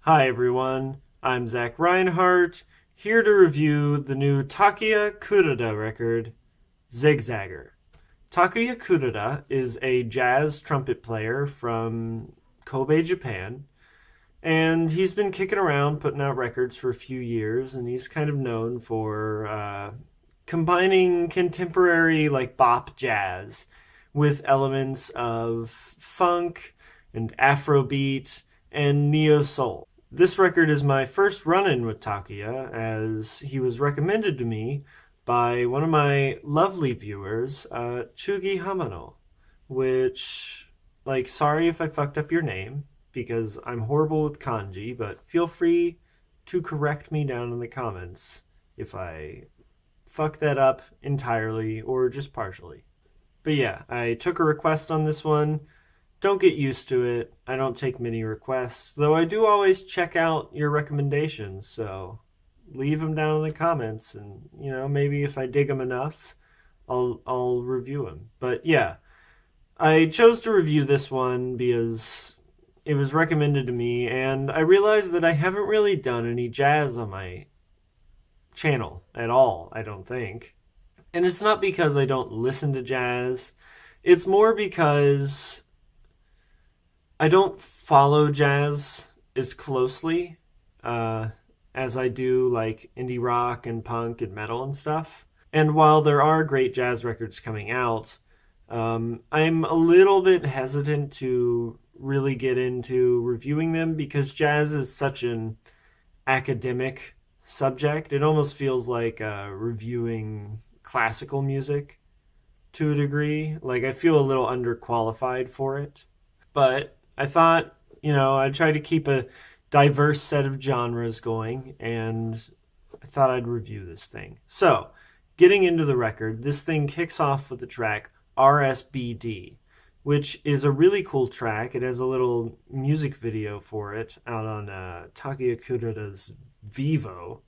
Hi everyone, I'm Zach Reinhardt, here to review the new Takuya Kuroda record, Zigzagger. Takuya Kuroda is a jazz trumpet player from Kobe, Japan, and he's been kicking around putting out records for a few years, and he's kind of known for combining contemporary like bop jazz with elements of funk and Afro-Beat and neo soul. This record is my first run-in with Takuya, as he was recommended to me by one of my lovely viewers, Chugi Hamano, which, like, sorry if I fucked up your name, because I'm horrible with kanji, but feel free to correct me down in the comments if I fuck that up entirely or just partially. But yeah, I took a request on this one. Don't get used to it. I don't take many requests, though I do always check out your recommendations, so leave them down in the comments, and maybe if I dig them enough, I'll review them. But yeah, I chose to review this one because it was recommended to me, and I realized that I haven't really done any jazz on my channel at all, I don't think. And it's not because I don't listen to jazz. It's more because I don't follow jazz as closely as I do like indie rock and punk and metal and stuff. And while there are great jazz records coming out, I'm a little bit hesitant to really get into reviewing them because jazz is such an academic subject. It almost feels like reviewing classical music to a degree. Like, I feel a little underqualified for it. But I thought, I'd try to keep a diverse set of genres going, and I thought I'd review this thing. So, getting into the record, this thing kicks off with the track RSBD, which is a really cool track. It has a little music video for it out on Takuya Kuroda's Vivo.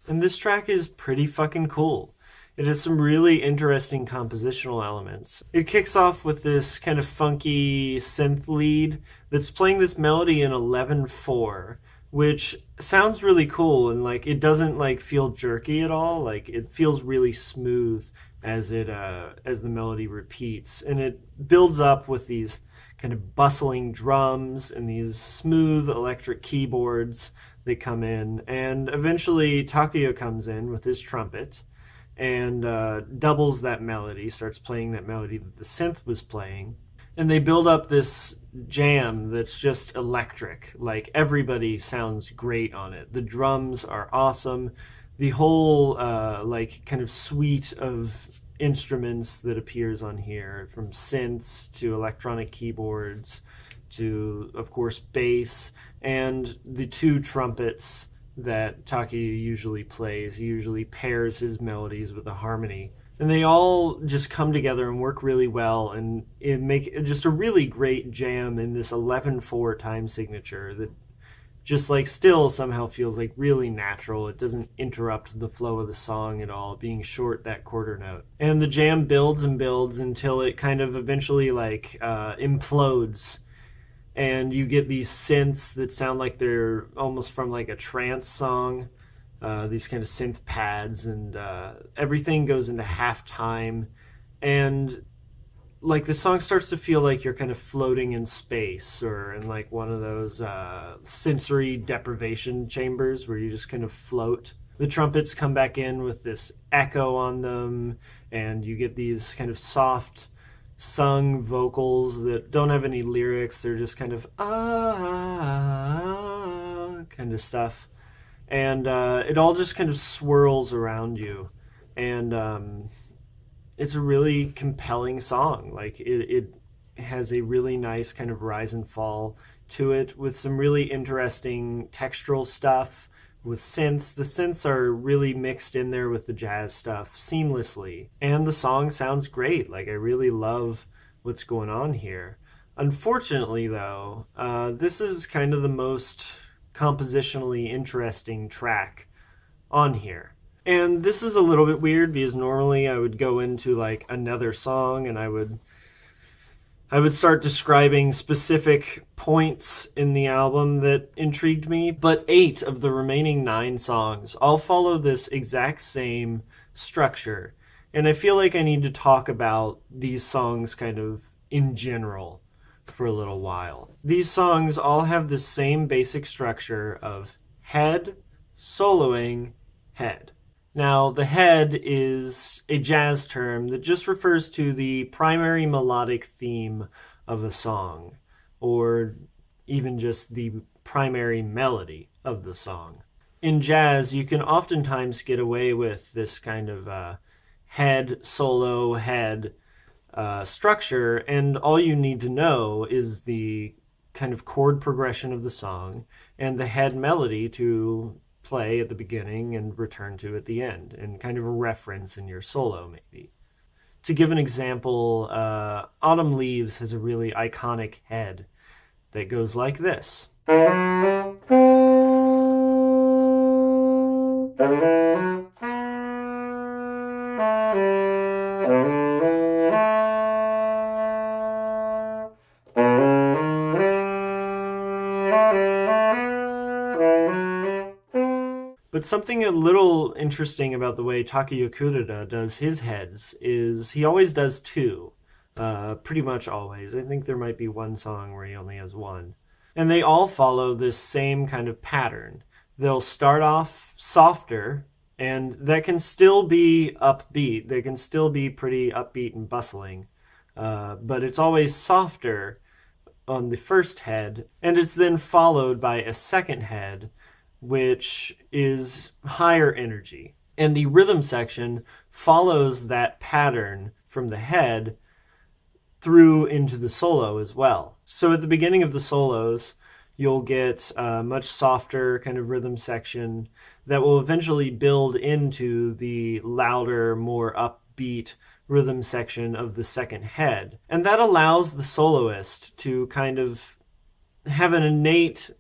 And this track is pretty fucking cool. It has some really interesting compositional elements. It kicks off with this kind of funky synth lead that's playing this melody in 11/4, which sounds really cool, and like it doesn't like feel jerky at all. Like it feels really smooth as the melody repeats, and it builds up with these kind of bustling drums and these smooth electric keyboards that come in, and eventually Takuya comes in with his trumpet and doubles that melody, starts playing that melody that the synth was playing. And they build up this jam that's just electric. Like, everybody sounds great on it. The drums are awesome. The whole, kind of suite of instruments that appears on here, from synths to electronic keyboards to, of course, bass, and the two trumpets that Takuya usually plays. He usually pairs his melodies with a harmony. And they all just come together and work really well, and it make just a really great jam in this 11/4 time signature that just like still somehow feels like really natural. It doesn't interrupt the flow of the song at all, being short that quarter note. And the jam builds and builds until it kind of eventually implodes, and you get these synths that sound like they're almost from like a trance song, these kind of synth pads, and everything goes into halftime, and like the song starts to feel like you're kind of floating in space or in like one of those sensory deprivation chambers where you just kind of float. The trumpets come back in with this echo on them, and you get these kind of soft sung vocals that don't have any lyrics. They're just kind of kind of stuff, and it all just kind of swirls around you, and it's a really compelling song. Like it has a really nice kind of rise and fall to it with some really interesting textural stuff with synths. The synths are really mixed in there with the jazz stuff seamlessly. And the song sounds great. Like, I really love what's going on here. Unfortunately, though, this is kind of the most compositionally interesting track on here. And this is a little bit weird because normally I would go into like another song and I would I would start describing specific points in the album that intrigued me, but 8 of the remaining 9 songs all follow this exact same structure. And I feel like I need to talk about these songs kind of in general for a little while. These songs all have the same basic structure of head, soloing, head. Now, the head is a jazz term that just refers to the primary melodic theme of a song, or even just the primary melody of the song. In jazz, you can oftentimes get away with this kind of head, solo, head structure, and all you need to know is the kind of chord progression of the song and the head melody to play at the beginning and return to at the end, and kind of a reference in your solo, maybe. To give an example, Autumn Leaves has a really iconic head that goes like this. But something a little interesting about the way Takuya Kuroda does his heads is he always does 2. Pretty much always. I think there might be one song where he only has 1. And they all follow this same kind of pattern. They'll start off softer, and that can still be upbeat. They can still be pretty upbeat and bustling. But it's always softer on the first head, and it's then followed by a second head, which is higher energy. And the rhythm section follows that pattern from the head through into the solo as well. So at the beginning of the solos, you'll get a much softer kind of rhythm section that will eventually build into the louder, more upbeat rhythm section of the second head. And that allows the soloist to kind of have an innate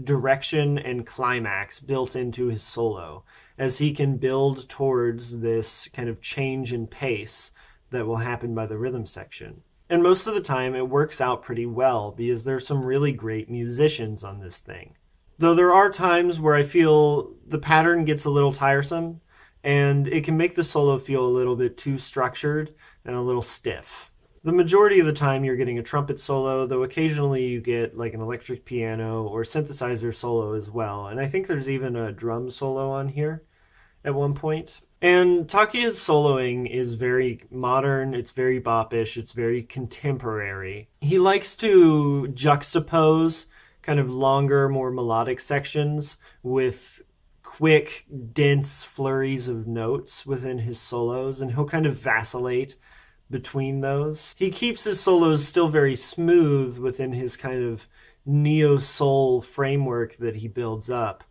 direction and climax built into his solo, as he can build towards this kind of change in pace that will happen by the rhythm section. And most of the time it works out pretty well because there's some really great musicians on this thing. Though there are times where I feel the pattern gets a little tiresome and it can make the solo feel a little bit too structured and a little stiff. The majority of the time you're getting a trumpet solo, though occasionally you get like an electric piano or synthesizer solo as well. And I think there's even a drum solo on here at one point. And Takuya's soloing is very modern, it's very bop-ish, it's very contemporary. He likes to juxtapose kind of longer, more melodic sections with quick, dense flurries of notes within his solos, and he'll kind of vacillate between those. He keeps his solos still very smooth within his kind of neo-soul framework that he builds up,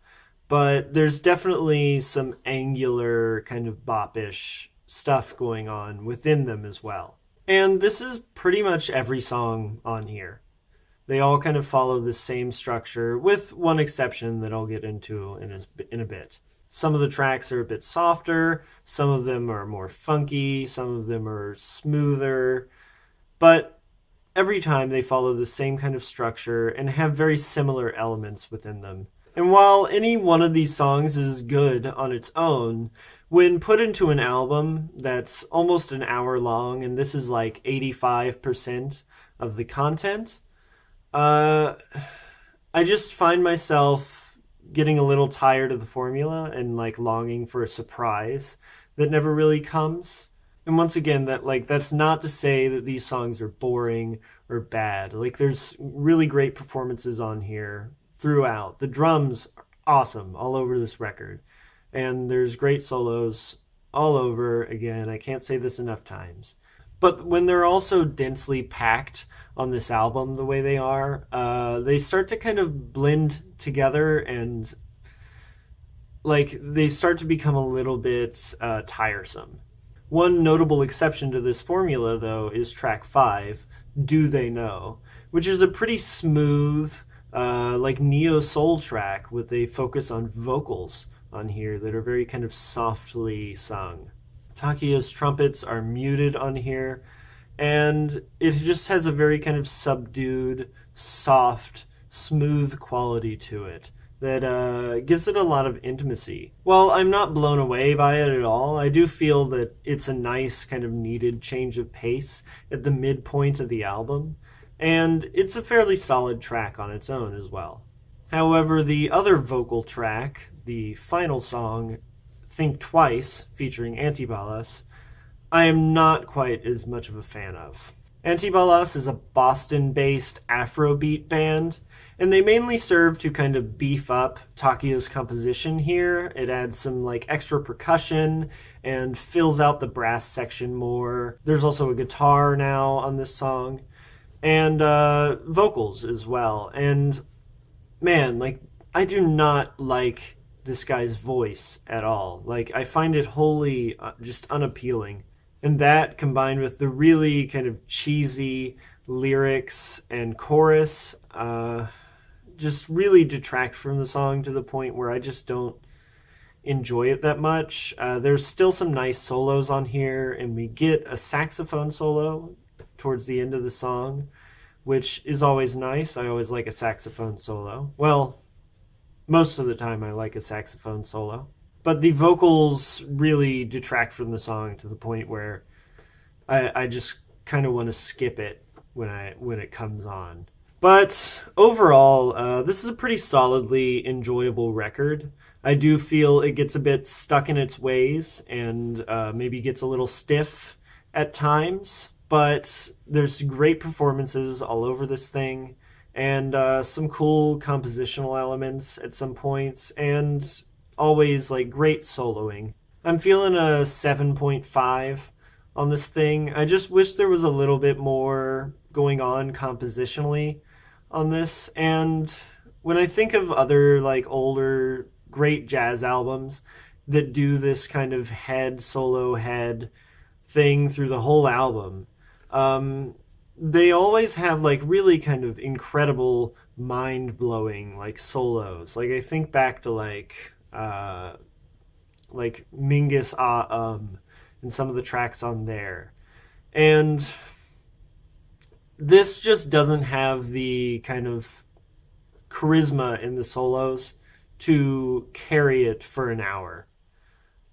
but there's definitely some angular kind of bop-ish stuff going on within them as well. And this is pretty much every song on here. They all kind of follow the same structure, with one exception that I'll get into in a bit. Some of the tracks are a bit softer, some of them are more funky, some of them are smoother, but every time they follow the same kind of structure and have very similar elements within them. And while any one of these songs is good on its own, when put into an album that's almost an hour long, and this is like 85% of the content, I just find myself getting a little tired of the formula and longing for a surprise that never really comes. And once again, that's not to say that these songs are boring or bad. There's really great performances on here throughout. The drums are awesome all over this record, and there's great solos all over. Again, I can't say this enough times. But when they're also densely packed on this album the way they are, they start to kind of blend together, and they start to become a little bit tiresome. One notable exception to this formula, though, is track 5, Do They Know, which is a pretty smooth, neo-soul track with a focus on vocals on here that are very kind of softly sung. Takuya's trumpets are muted on here, and it just has a very kind of subdued, soft, smooth quality to it that gives it a lot of intimacy. While I'm not blown away by it at all, I do feel that it's a nice kind of needed change of pace at the midpoint of the album, and it's a fairly solid track on its own as well. However, the other vocal track, the final song, Think Twice, featuring Antibalas, I am not quite as much of a fan of. Antibalas is a Boston-based Afro-Beat band, and they mainly serve to kind of beef up Takuya's composition here. It adds some like extra percussion and fills out the brass section more. There's also a guitar now on this song, and vocals as well. And man, like, I do not like this guy's voice at all. Like, I find it wholly just unappealing. And that combined with the really kind of cheesy lyrics and chorus just really detract from the song to the point where I just don't enjoy it that much. There's still some nice solos on here, and we get a saxophone solo towards the end of the song, which is always nice. I always like a saxophone solo. Well, most of the time I like a saxophone solo. But the vocals really detract from the song to the point where I just kind of want to skip it when it comes on. But overall, this is a pretty solidly enjoyable record. I do feel it gets a bit stuck in its ways and maybe gets a little stiff at times, but there's great performances all over this thing, and some cool compositional elements at some points, and always like great soloing. I'm feeling a 7.5 on this thing. I just wish there was a little bit more going on compositionally on this. And when I think of other like older great jazz albums that do this kind of solo head thing through the whole album, they always have like really kind of incredible mind-blowing like solos. Like I think back to like Mingus and some of the tracks on there. And this just doesn't have the kind of charisma in the solos to carry it for an hour.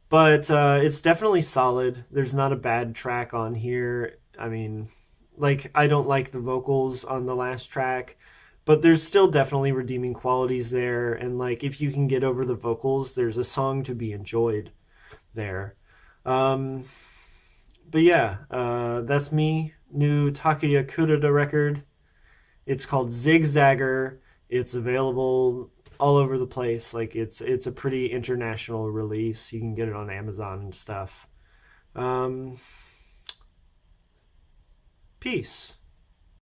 But it's definitely solid. There's not a bad track on here. I mean, like, I don't like the vocals on the last track, but there's still definitely redeeming qualities there. And like, if you can get over the vocals, there's a song to be enjoyed there. But yeah, that's me. New Takuya Kuroda record. It's called Zigzagger. It's available all over the place. Like it's a pretty international release. You can get it on Amazon and stuff. Peace.